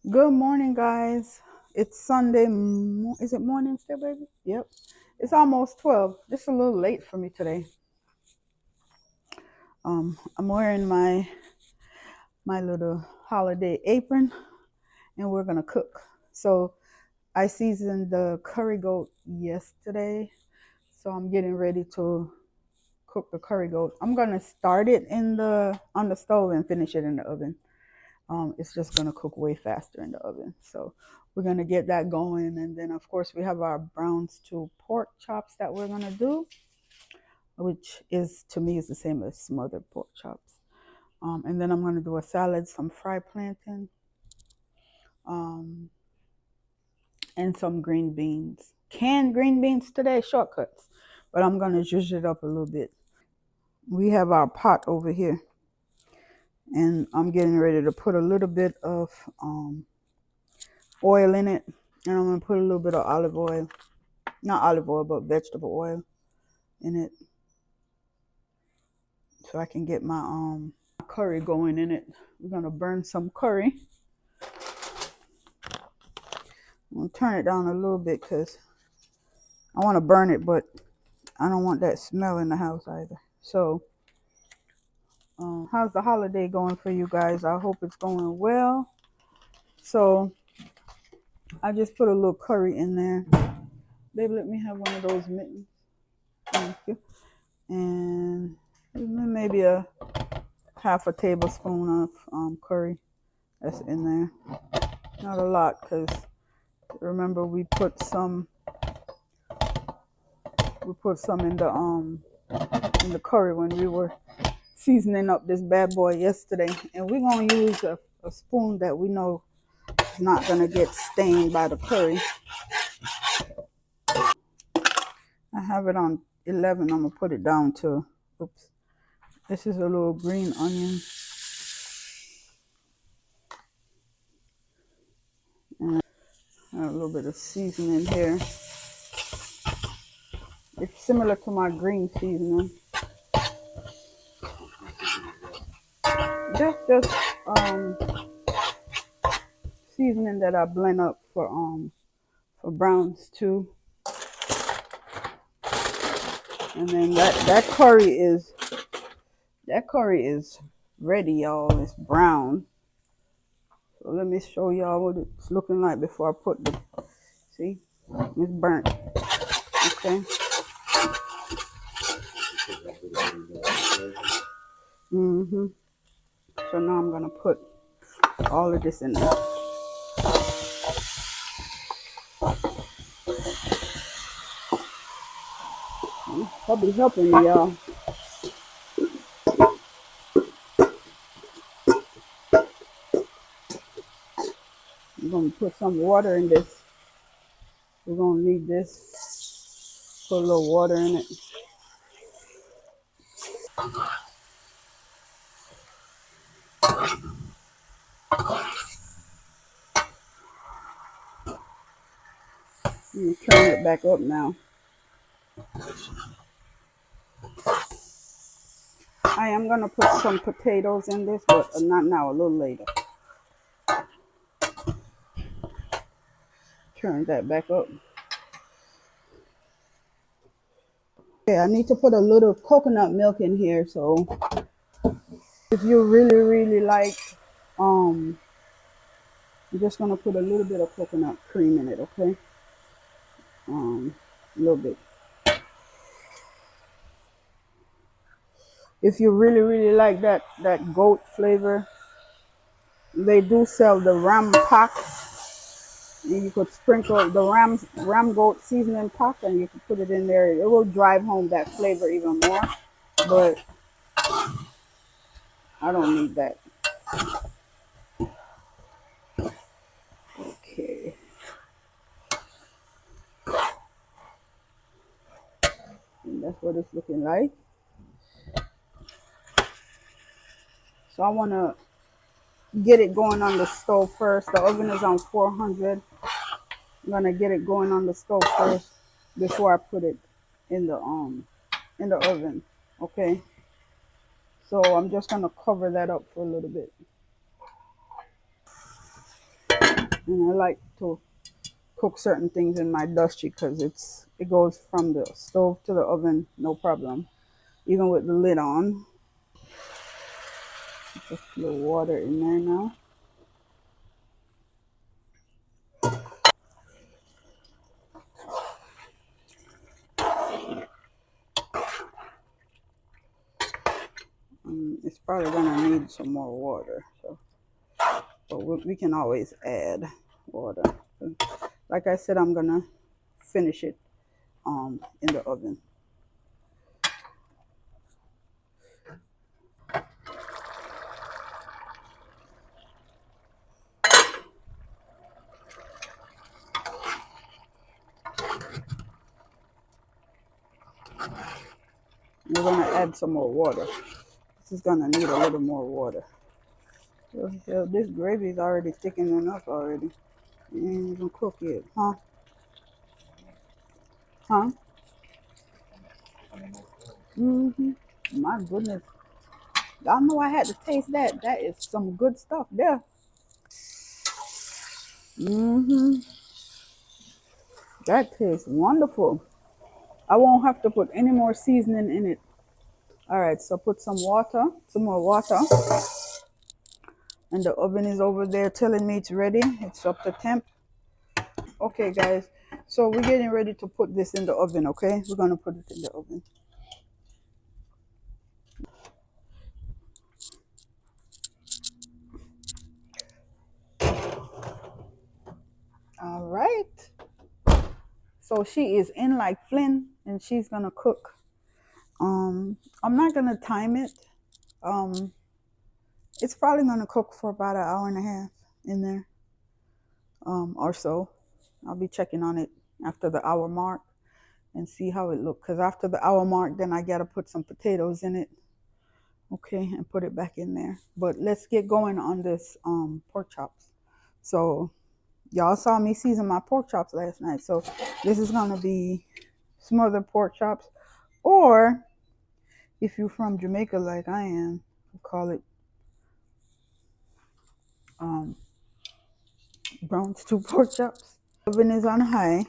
Good morning, guys. It's Sunday. Is it morning still, baby? Yep. It's almost 12. Just a little late for me today. I'm wearing my little holiday apron, and we're gonna cook. So I seasoned the curry goat yesterday, so I'm getting ready to cook the curry goat. I'm gonna start it on the stove and finish it in the oven. It's just gonna cook way faster in the oven. So we're gonna get that going, and then of course we have our brown stew pork chops that we're gonna do, which is to me is the same as smothered pork chops. And then I'm gonna do a salad, some fried plantain, um, and some green beans. Canned green beans today, shortcuts, but I'm gonna zhuzh it up a little bit. We have our pot over here, and I'm getting ready to put a little bit of oil in it, and I'm gonna put a little bit of olive oil, not olive oil, but vegetable oil in it, so I can get my curry going in it. We're gonna burn some curry. I'm gonna turn it down a little bit because I want to burn it, but I don't want that smell in the house either. So, how's the holiday going for you guys? I hope it's going well. So, I just put a little curry in there. Baby, let me have one of those mittens. Thank you. And maybe a half a tablespoon of curry that's in there. Not a lot, because remember we put some in the curry when we were seasoning up this bad boy yesterday, and we're gonna use a spoon that we know is not gonna get stained by the curry. I have it on 11. I'm gonna put it down to, oops, this is a little green onion, and a little bit of seasoning here. It's similar to my green seasoning. That's just seasoning that I blend up for brown stew. And then that curry is ready, y'all. It's brown. So let me show y'all what it's looking like before I put the, see, it's burnt. Okay. So now I'm gonna put all of this in there. I'll be helping you, y'all. I'm gonna put some water in this. We're gonna need this. Put a little water in it. Turn it back up now. I am gonna put some potatoes in this, but not now, a little later. Turn that back up. Okay, I need to put a little coconut milk in here. So if you really like, I'm just gonna put a little bit of coconut cream in it, okay? A little bit. If you really like that goat flavor, they do sell the ram pack, and you could sprinkle the ram goat seasoning pack, and you could put it in there. It will drive home that flavor even more. But I don't need that. Okay. And that's what it's looking like. So I want to get it going on the stove first. The oven is on 400. I'm gonna get it going on the stove first before I put it in the oven. Okay. So I'm just gonna cover that up for a little bit. And I like to cook certain things in my dusty because it goes from the stove to the oven, no problem, even with the lid on. Just a little water in there now. It's probably gonna need some more water, so but we can always add water. Like I said, I'm gonna finish it in the oven. We're gonna add some more water. This is gonna need a little more water. So this gravy is already thickening enough already. It ain't even cooked yet, huh? Huh? Mm-hmm. My goodness. Y'all know I had to taste that. That is some good stuff there. Mm-hmm. That tastes wonderful. I won't have to put any more seasoning in it. All right, so put some water, some more water. And the oven is over there telling me it's ready. It's up to temp. Okay, guys. So we're getting ready to put this in the oven, okay? We're going to put it in the oven. All right. So she is in like Flynn and she's going to cook. I'm not going to time it. Um, it's probably going to cook for about an hour and a half in there or so. I'll be checking on it after the hour mark and see how it looks. Because after the hour mark, then I got to put some potatoes in it. Okay, and put it back in there. But let's get going on this pork chops. So y'all saw me season my pork chops last night. So this is going to be smothered pork chops. Or if you're from Jamaica like I am, we call it um, brown stew pork chops. Oven is on high.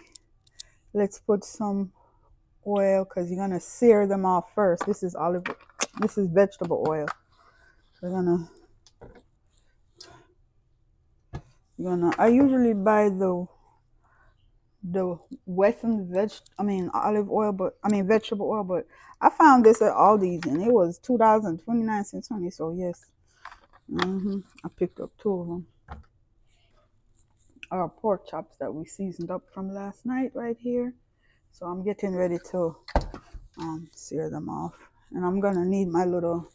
Let's put some oil because you're gonna sear them off first. This is vegetable oil. I usually buy the Wesson olive oil, but vegetable oil, but I found this at Aldi's and it was $2.29 honey. So yes, I picked up two of them. Our pork chops that we seasoned up from last night right here. So I'm getting ready to sear them off, and I'm gonna need my little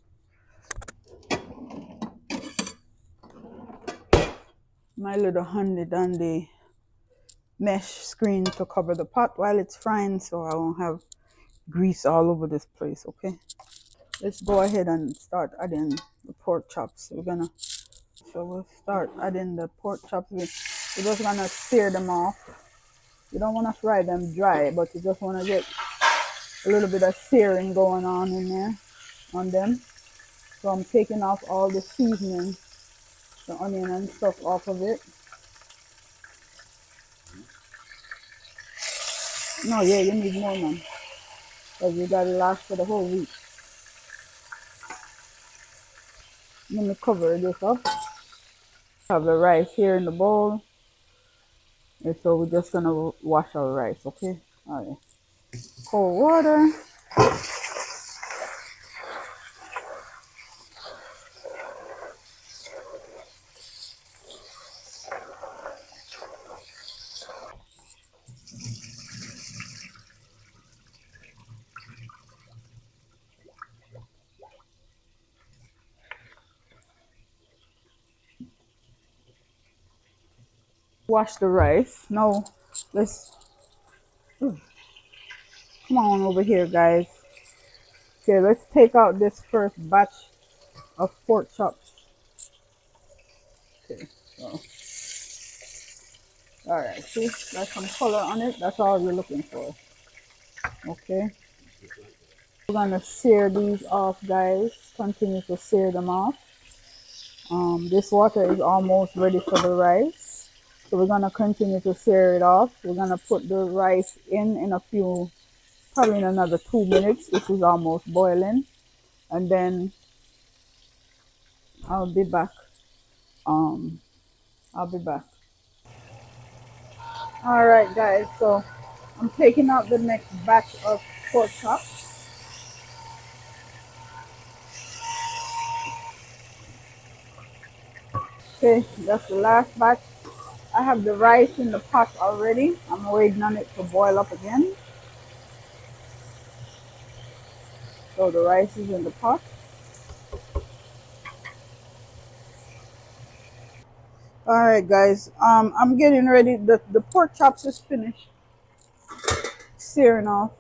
handy dandy mesh screen to cover the pot while it's frying, so I won't have grease all over this place. Okay, let's go ahead and start adding the pork chops. We'll start adding the pork chops. We're just gonna sear them off. You don't want to fry them dry, but you just want to get a little bit of searing going on in there on them. So I'm taking off all the seasoning, the onion and stuff off of it. No, yeah, you need more, man, because you got to last for the whole week. Let me cover this up. Have the rice here in the bowl. And so we're just going to wash our rice, okay? All right. Cold water. Wash the rice. Now, come on over here, guys. Okay, let's take out this first batch of pork chops. Okay, so, all right, see, got some color on it. That's all you're looking for. Okay, we're gonna sear these off, guys. Continue to sear them off. This water is almost ready for the rice. So we're gonna continue to sear it off. We're gonna put the rice in a few, probably in another 2 minutes. This is almost boiling, and then I'll be back. Um, I'll be back. All right, guys. So I'm taking out the next batch of pork chops. Okay, that's the last batch. I have the rice in the pot already. I'm waiting on it to boil up again. So the rice is in the pot. All right, guys. I'm getting ready. The pork chops is finished searing off.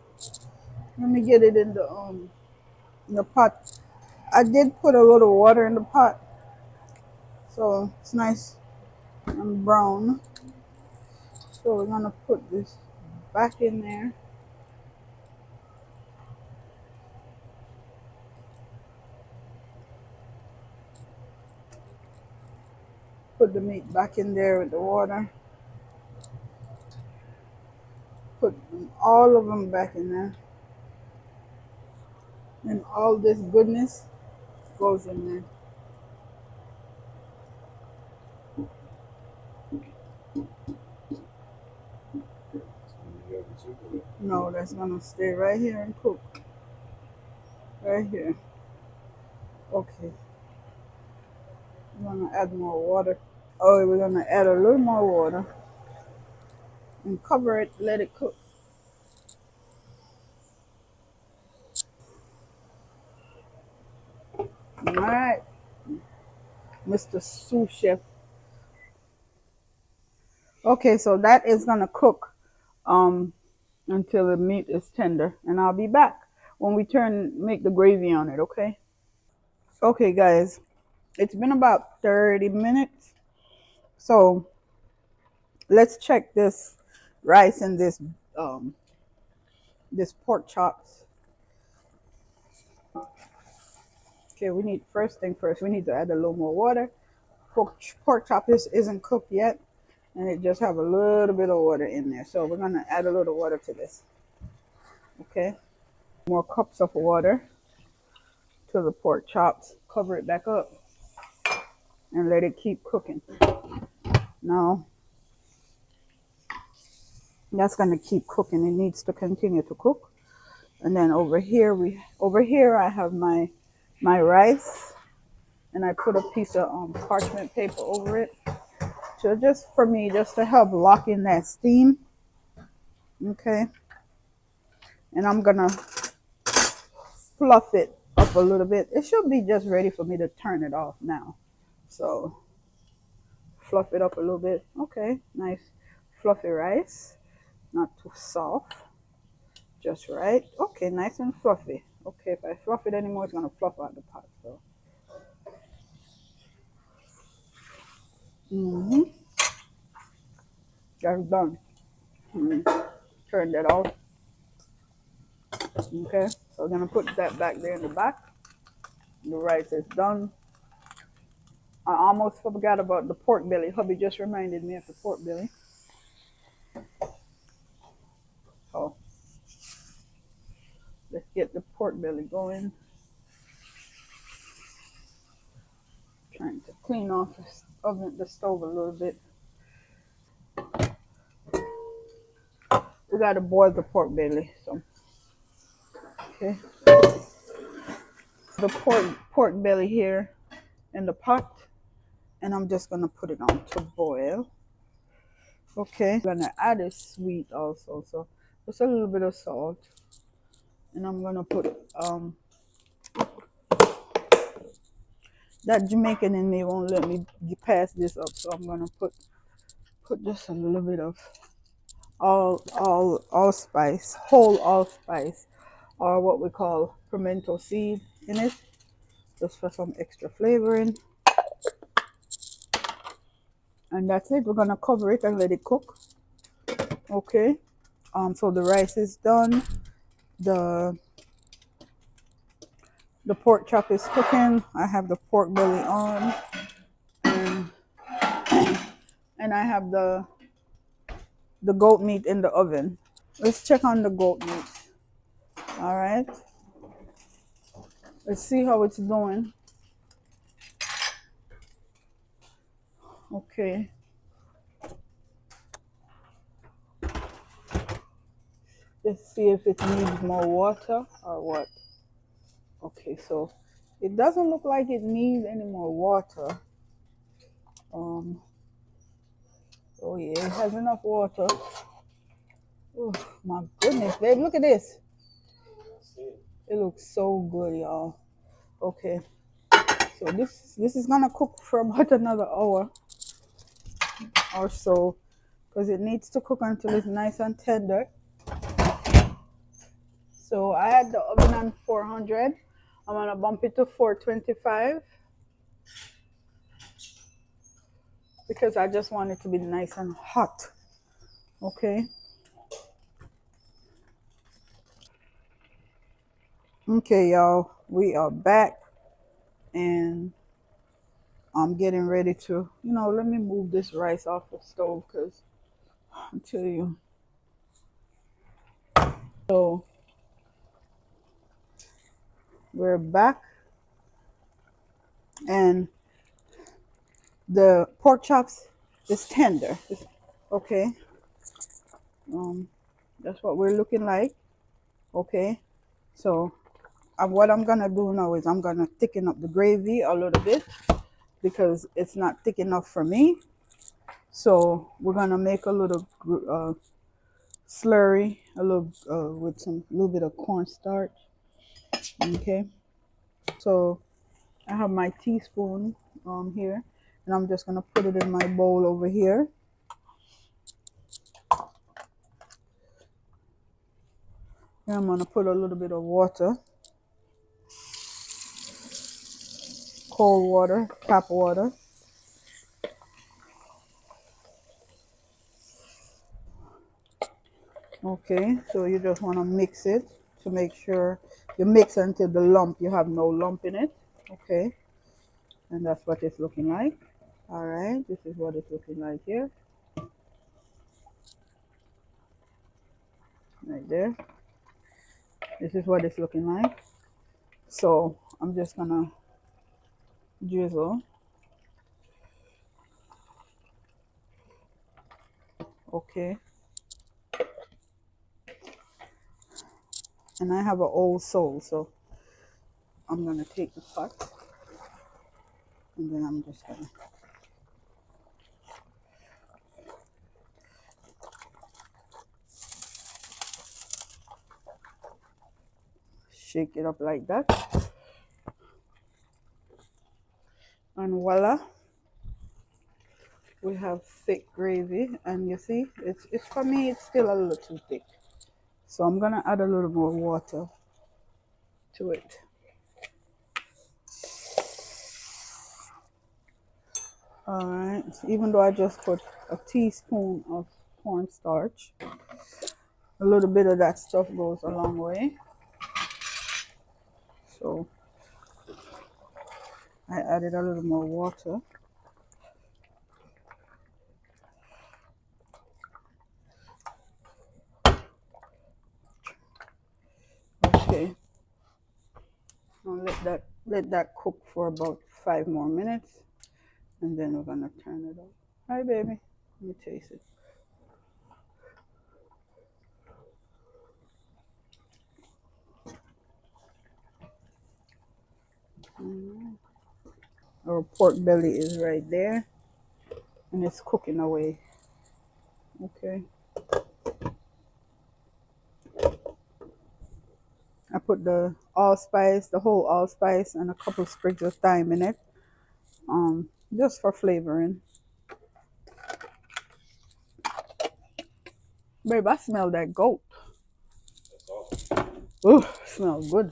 Let me get it in the pot. I did put a little water in the pot, so it's nice and brown. So we're gonna put this back in there. Put the meat back in there with the water. Put all of them back in there, and all this goodness goes in there. No, that's gonna stay right here and cook. Right here. Okay. We're gonna add more water. Oh, we're gonna add a little more water and cover it, let it cook. All right, Mr. Sous Chef. Okay, so that is gonna cook um until the meat is tender, and I'll be back when we make the gravy on it. Okay. Okay, guys, it's been about 30 minutes. So let's check this rice and this pork chops. Okay, we need first thing first. We need to add a little more water. Pork chop isn't cooked yet, and it just have a little bit of water in there. So we're gonna add a little water to this. Okay, more cups of water to the pork chops. Cover it back up and let it keep cooking. Now that's gonna keep cooking. It needs to continue to cook. And then over here I have my rice, and I put a piece of parchment paper over it. So just for me, just to help lock in that steam. Okay. And I'm gonna fluff it up a little bit. It should be just ready for me to turn it off now. So fluff it up a little bit. Okay, nice fluffy rice. Not too soft. Just right. Okay, nice and fluffy. Okay, if I fluff it anymore, it's gonna fluff out the pot. So that's done. Turn that off. Okay, so we're gonna put that back there in the back. The rice is done. I almost forgot about the pork belly. Hubby just reminded me of the pork belly. So let's get the pork belly going. Trying to clean off the stove a little bit. We gotta boil the pork belly. So okay, the pork belly here in the pot, and I'm just gonna put it on to boil. Okay, I'm gonna add a sweet also, so just a little bit of salt, and I'm gonna put that Jamaican in me won't let me pass this up, so I'm gonna put just a little bit of allspice, whole allspice, or what we call pimento seed in it, just for some extra flavoring. And that's it. We're gonna cover it and let it cook. Okay. So the rice is done. The the pork chop is cooking. I have the pork belly on, and and I have the goat meat in the oven. Let's check on the goat meat. All right. Let's see how it's doing. Okay. Let's see if it needs more water or what. Okay, so it doesn't look like it needs any more water. Um, oh yeah, it has enough water. Oh my goodness, babe, look at this. It looks so good, y'all. Okay, so this is gonna cook for about another hour or so because it needs to cook until it's nice and tender. So I had the oven on 400. I'm gonna bump it to 425 because I just want it to be nice and hot. Okay. Okay, y'all, we are back and I'm getting ready to, let me move this rice off the stove because I tell you. So we're back and the pork chops is tender. Okay. Um, that's what we're looking like. Okay. So what I'm gonna do now is I'm gonna thicken up the gravy a little bit because it's not thick enough for me. So we're gonna make a little slurry, a little with some little bit of cornstarch. Okay. So I have my teaspoon here, and I'm just gonna put it in my bowl over here. And I'm gonna put a little bit of water, cold water, tap water. Okay, so you just want to mix it to make sure you mix until you have no lump in it. Okay, and that's what it's looking like. All right, this is what it's looking like here, right there. This is what it's looking like. So I'm just gonna drizzle. Okay, and I have an old soul, so I'm gonna take the pot, and then I'm just gonna shake it up like that, and voila, we have thick gravy. And you see, it's for me, it's still a little too thick, so I'm gonna add a little more water to it. All right, even though I just put a teaspoon of cornstarch, a little bit of that stuff goes a long way. So I added a little more water. Okay, now let that cook for about 5 more minutes, and then we're gonna turn it off. Hi, baby. Let me taste it. Our pork belly is right there, and it's cooking away. Okay. I put the allspice, the whole allspice, and a couple sprigs of thyme in it, just for flavoring. Babe, I smell that goat. Ooh, smells good.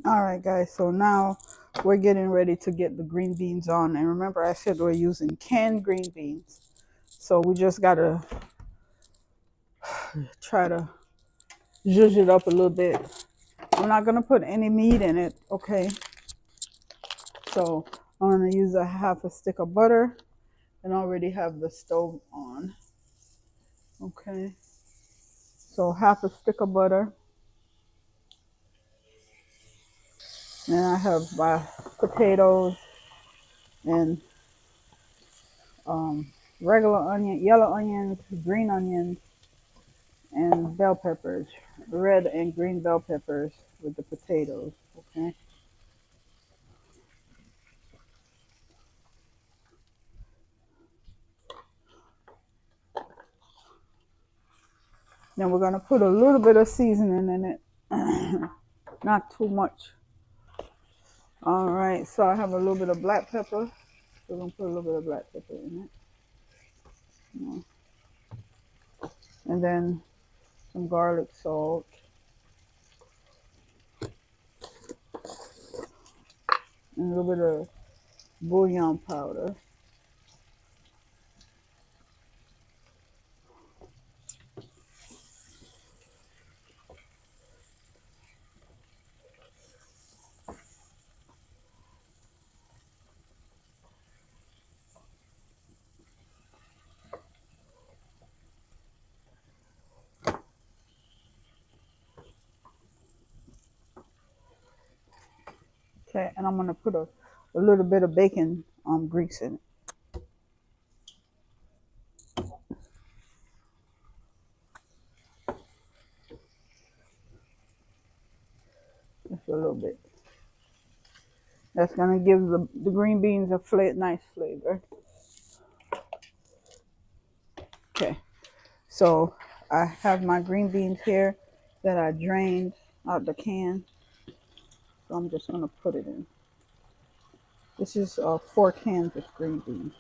All right, guys. So now we're getting ready to get the green beans on. And remember, I said we're using canned green beans. So we just gotta try to zhuzh it up a little bit. I'm not gonna put any meat in it, okay? So I'm gonna use a half a stick of butter, and already have the stove on. Okay, so half a stick of butter, and I have my potatoes and regular onion, yellow onions, green onions, and bell peppers, red and green bell peppers with the potatoes. Okay. Then we're gonna put a little bit of seasoning in it, not too much. All right. So I have a little bit of black pepper. We're gonna put a little bit of black pepper in it, and then some garlic salt, and a little bit of bouillon powder. Okay, and I'm gonna put a little bit of bacon grease in it. Just a little bit. That's gonna give the green beans a nice flavor. Okay, so I have my green beans here that I drained out the can. So I'm just gonna put it in. This is 4 cans of green beans.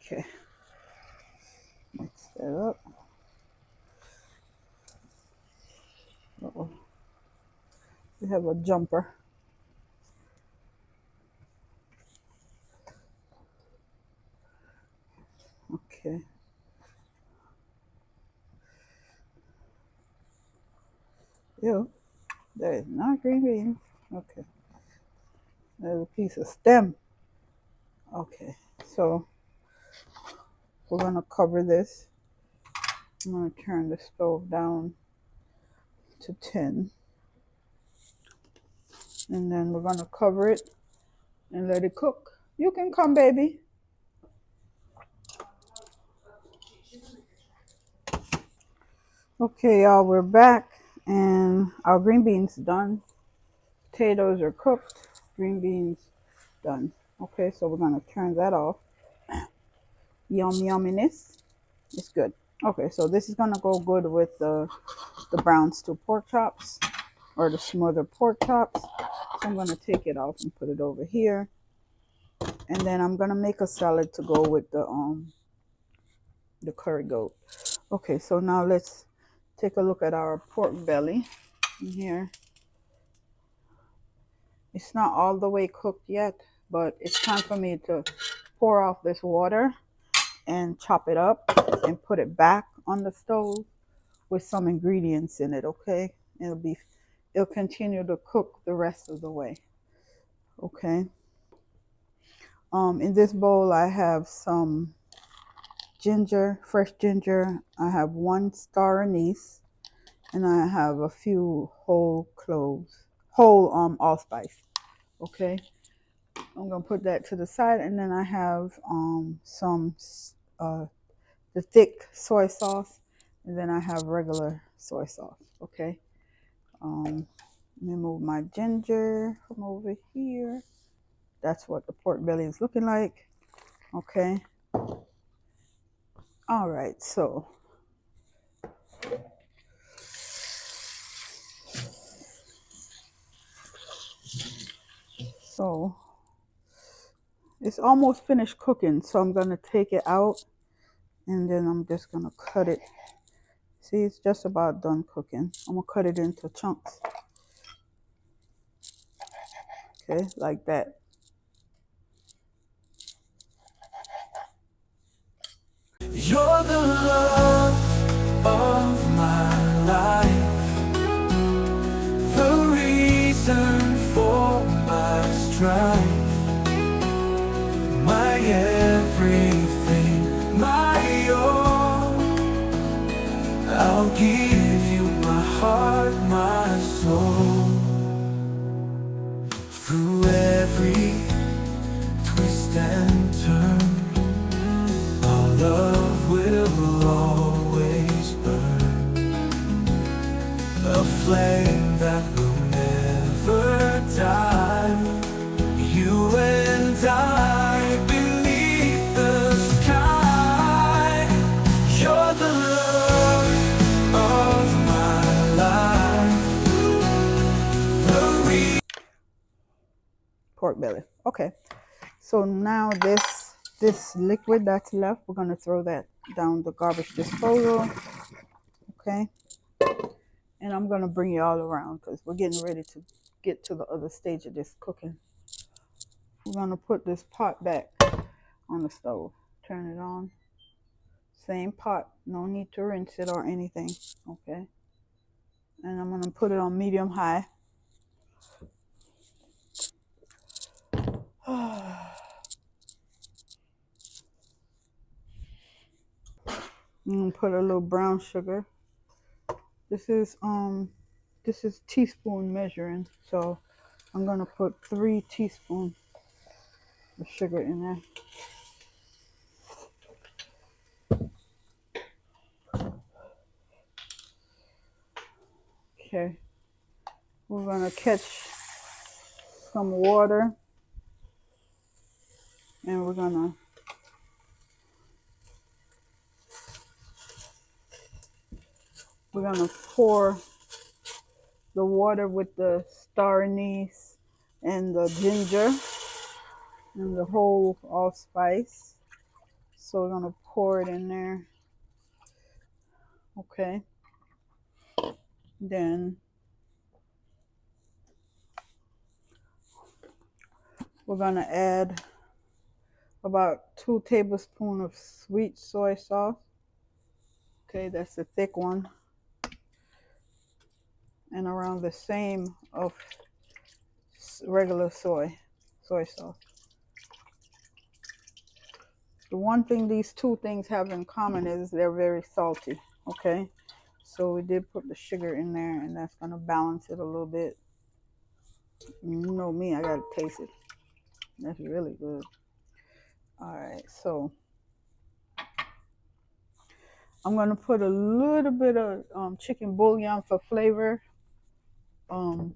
Okay, mix that up. Uh-oh. We have a jumper. Okay. Ew, that is not green beans. Okay. There's a piece of stem. Okay, so we're gonna cover this. I'm gonna turn the stove down to 10. And then we're gonna cover it and let it cook. You can come, baby. Okay, y'all, we're back and our green beans done. Potatoes are cooked, green beans done. Okay, so we're gonna turn that off. Yum yumminess. It's good. Okay, so this is gonna go good with the brown stew pork chops or the smothered pork chops. So I'm gonna take it off and put it over here. And then I'm gonna make a salad to go with the curry goat. Okay, so now let's take a look at our pork belly in here. It's not all the way cooked yet, but it's time for me to pour off this water and chop it up and put it back on the stove with some ingredients in it. Okay, it'll continue to cook the rest of the way. Okay. In this bowl I have some ginger, fresh ginger. I have 1 star anise, and I have a few whole cloves, whole allspice. Okay, I'm gonna put that to the side, and then I have some the thick soy sauce, and then I have regular soy sauce. Okay, let me move my ginger from over here. That's what the pork belly is looking like. Okay. All right, so it's almost finished cooking, so I'm gonna take it out and then I'm just gonna cut it. See, it's just about done cooking. I'm gonna cut it into chunks. Okay, like that. You're the love of my life, the reason for my strength. strength, my everything, my all. I'll give you my heart, my soul. Through every twist and turn, our love will always burn, a flame that will never die. You and I beneath the sky. You're the love of my life, the reason. Pork belly. Okay. So now this liquid that's left, we're gonna throw that down the garbage disposal. Okay. And I'm gonna bring you all around because we're getting ready to get to the other stage of this cooking. We're gonna put this pot back on the stove. Turn it on. Same pot. No need to rinse it or anything. Okay. And I'm gonna put it on medium high. I'm gonna put a little brown sugar. This is teaspoon measuring, so I'm gonna put 3 teaspoons of sugar in there. Okay. We're gonna catch some water, and we're gonna pour the water with the star anise and the ginger and the whole allspice. So we're gonna pour it in there. Okay. Then we're gonna add about 2 tablespoons of sweet soy sauce. Okay, that's the thick one. And around the same of regular soy sauce. The one thing these two things have in common is they're very salty. Okay, so we did put the sugar in there, and that's gonna balance it a little bit. You know me, I gotta taste it. That's really good. All right, so I'm gonna put a little bit of chicken bouillon for flavor, to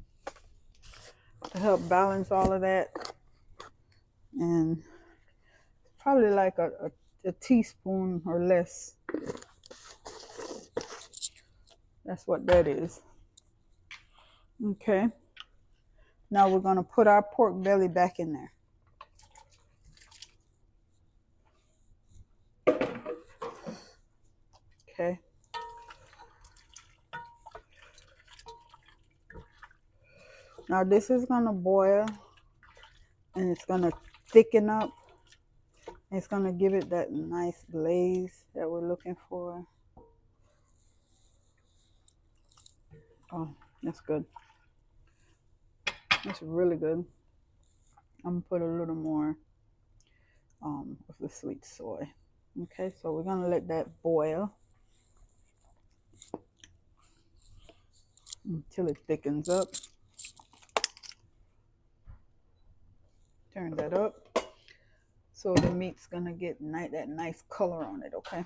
help balance all of that, and probably like a teaspoon or less. That's what that is. Okay. Now we're gonna put our pork belly back in there. Okay. Now this is gonna boil, and it's gonna thicken up. It's gonna give it that nice glaze that we're looking for. Oh, that's good. That's really good. I'm gonna put a little more of the sweet soy. Okay, so we're gonna let that boil until it thickens up. Turn that up. So the meat's gonna get that nice color on it, okay?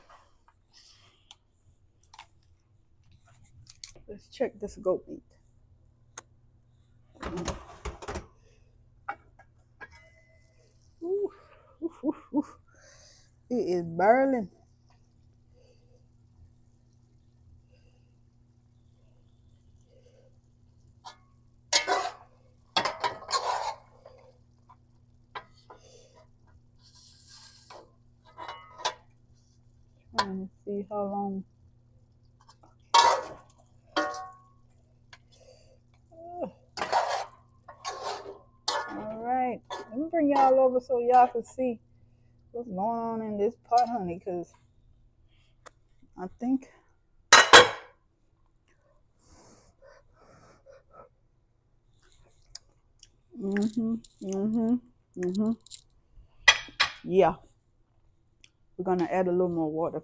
Let's check this goat meat. Ooh, oof, oof, oof. It is burning. Trying to see how long. All right, let me bring y'all over so y'all can see what's going on in this pot, honey, because I think Yeah, we're gonna add a little more water.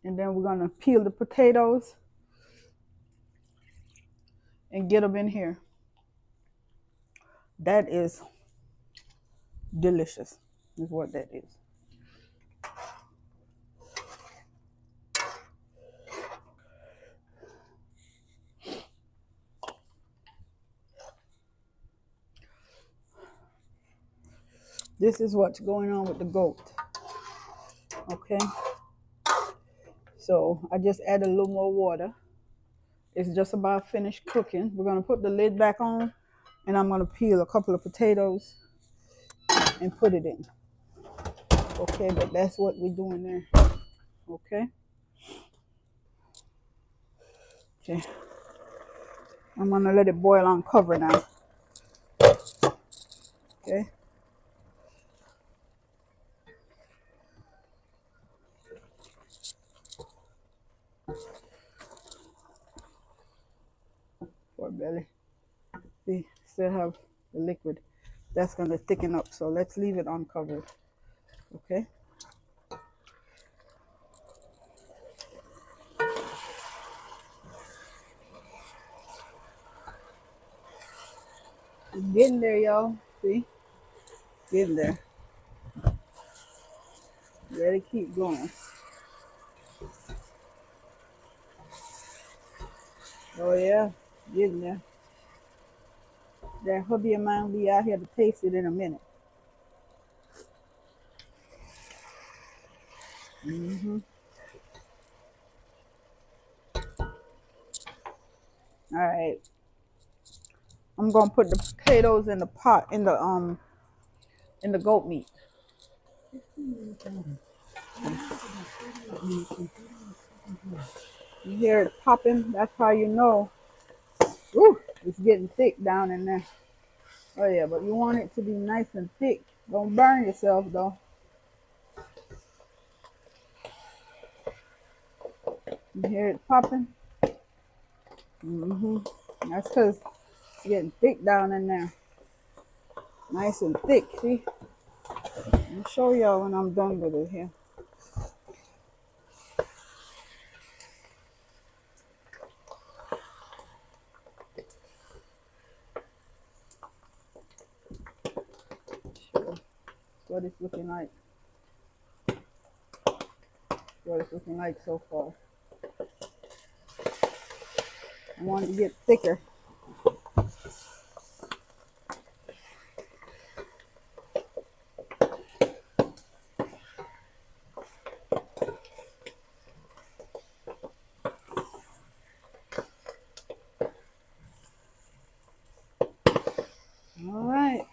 And then we're gonna peel the potatoes and get them in here. That is delicious, is what that is. This is what's going on with the goat. Okay, so I just added a little more water. It's just about finished cooking. We're gonna put the lid back on, and I'm gonna peel a couple of potatoes and put it in. Okay, but that's what we're doing there. Okay. Okay. I'm gonna let it boil on cover now. Okay. Pork belly. See, still have the liquid. That's gonna thicken up. So let's leave it uncovered. Okay. It's getting there, y'all. See? Getting there. Let it keep going. Oh yeah, getting there. That hubby of mine will be out here to taste it in a minute. All right. I'm gonna put the potatoes in the pot in the goat meat. You hear it popping? That's how you know. Woo, it's getting thick down in there. Oh yeah, but you want it to be nice and thick. Don't burn yourself though. You hear it popping? That's because it's getting thick down in there. Nice and thick, see? I'll show y'all when I'm done with it here. Sure. What it's looking like. What it's looking like so far. I want it to get thicker. All right,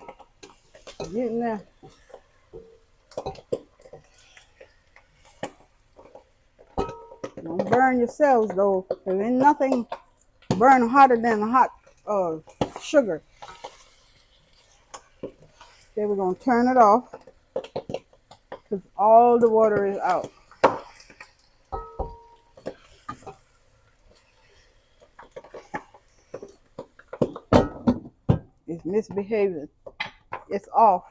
getting there. Don't burn yourselves though. There ain't nothing burn hotter than hot sugar. Okay, we're gonna turn it off because all the water is out. It's misbehaving. It's off.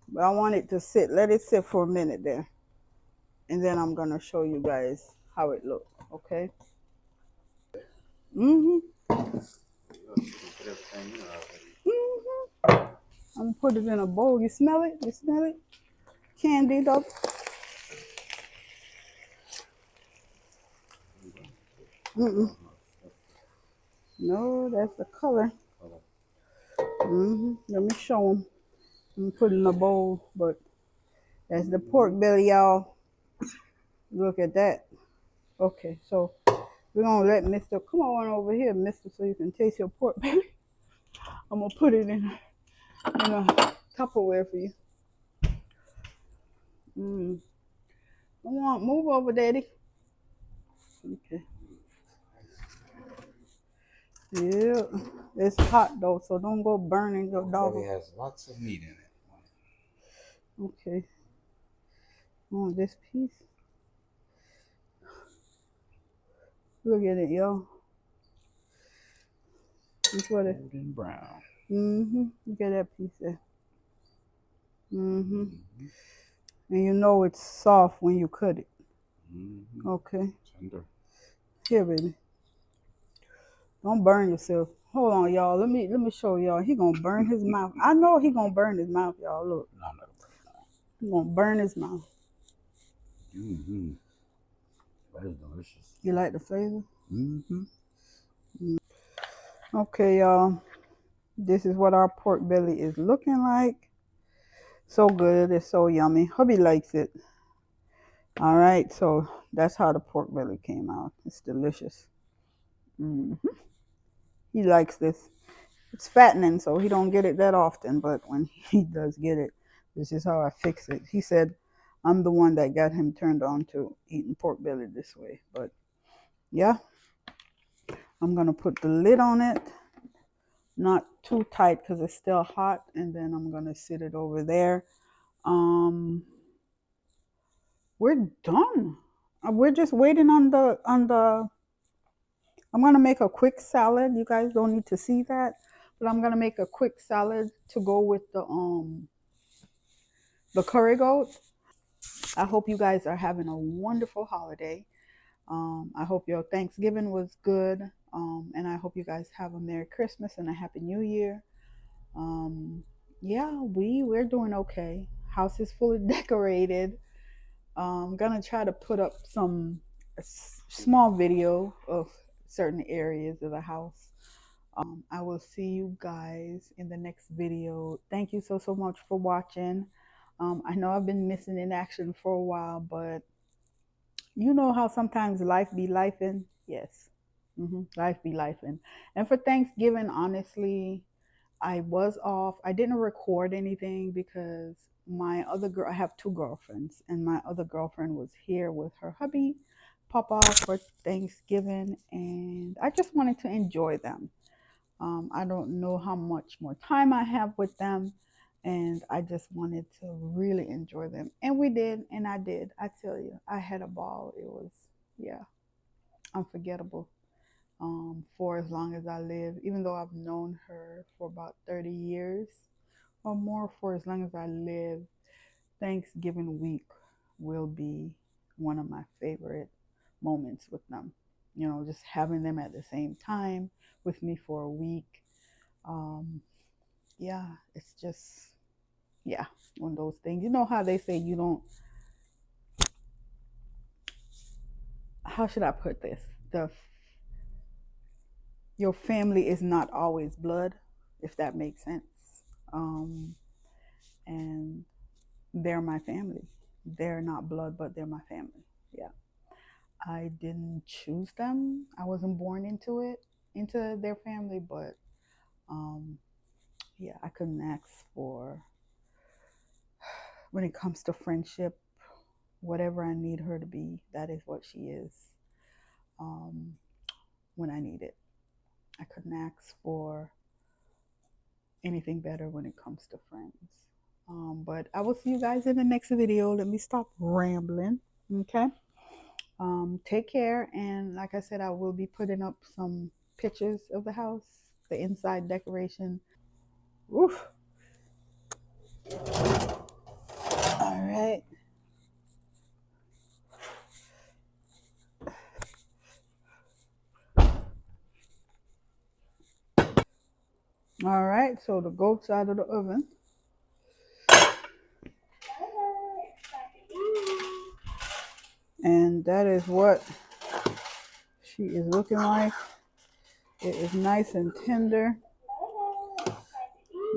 But I want it to sit. Let it sit for a minute there. And then I'm gonna show you guys how it looks. Okay? I'm gonna put it in a bowl. You smell it? You smell it? Candy though. No, that's the color. Let me show them. I'm putting in a bowl, but that's the pork belly, y'all. Look at that. Okay, so we're gonna let Mr. Come on over here, Mr. So you can taste your pork belly. I'm gonna put it in a Tupperware for you. Come on, move over, Daddy. Okay. Yeah, it's hot though, so don't go burning your dog. It has lots of meat in it. Okay. On this piece. Look at it, y'all. That's what it. Golden brown. Look at that piece there. Mm-hmm. And you know it's soft when you cut it. Mm-hmm. Okay. Tender. Here, baby. Don't burn yourself. Hold on, y'all. Let me show y'all. He gonna burn his mouth. I know he gonna burn his mouth, y'all. Look. No, I'm not gonna put it on. He gonna burn his mouth. Mm-hmm. That is delicious. You like the flavor? Mm-hmm. Okay, y'all. This is what our pork belly is looking like. So good. It's so yummy. Hubby likes it. All right. So that's how the pork belly came out. It's delicious. He likes this. It's fattening, so he don't get it that often. But when he does get it, this is how I fix it. He said, I'm the one that got him turned on to eating pork belly this way. But yeah, I'm going to put the lid on it. Not too tight because it's still hot. And then I'm going to sit it over there. We're done. We're just waiting on the I'm gonna make a quick salad. You guys don't need to see that, but I'm gonna make a quick salad to go with the curry goat. I hope you guys are having a wonderful holiday. I hope your Thanksgiving was good, and I hope you guys have a Merry Christmas and a Happy New Year. Yeah, we're doing okay. House is fully decorated. I'm gonna try to put up a small video of certain areas of the house. I will see you guys in the next video. Thank you so much for watching. I know I've been missing in action for a while, but you know how sometimes life be lifing. Yes, life be lifing. And for Thanksgiving, honestly, I was off. I didn't record anything because my other girl, I have two girlfriends, and my other girlfriend was here with her hubby, Papa, for Thanksgiving, and I just wanted to enjoy them. I don't know how much more time I have with them, and I just wanted to really enjoy them. And we did, and I did. I tell you, I had a ball. It was, yeah, unforgettable for as long as I live, even though I've known her for about 30 years or more. For as long as I live, Thanksgiving week will be one of my favorite moments with them. You know, just having them at the same time with me for a week. Um, yeah, it's just, yeah, one of those things. You know how they say you don't, how should I put this? Your family is not always blood, if that makes sense. Um, and they're my family. They're not blood, but they're my family. Yeah. I didn't choose them. I wasn't born into it, into their family, but um, yeah, I couldn't ask for, when it comes to friendship, whatever I need her to be, that is what she is um, when I need it. I couldn't ask for anything better when it comes to friends. But I will see you guys in the next video. Let me stop rambling. Okay. Take care. And like I said, I will be putting up some pictures of the house, the inside decoration. Oof. All right. All right. So the goat's out of the oven. And that is what she is looking like. It is nice and tender.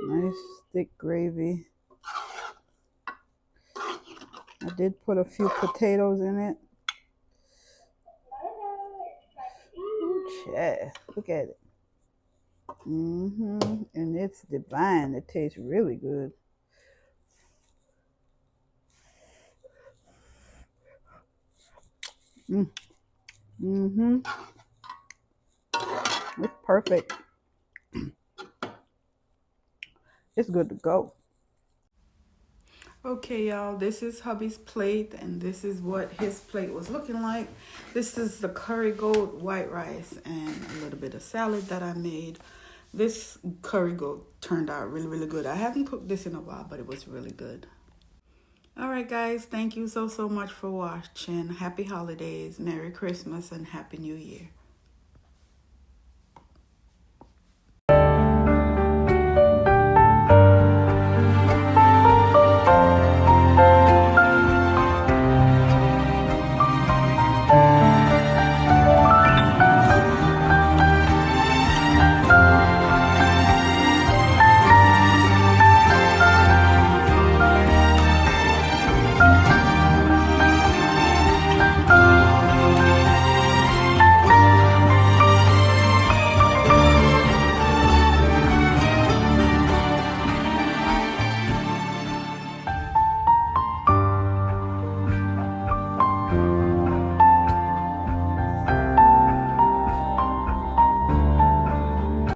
Nice thick gravy. I did put a few potatoes in it. Ooh, yeah. Look at it. And it's divine. It tastes really good. It's perfect. It's good to go. Okay, y'all, this is hubby's plate, and this is what his plate was looking like. This is the curry goat white rice and a little bit of salad that I made. This curry goat turned out really, really good. I haven't cooked this in a while, but it was really good. All right, guys, thank you so much for watching. Happy holidays, Merry Christmas, and Happy New Year.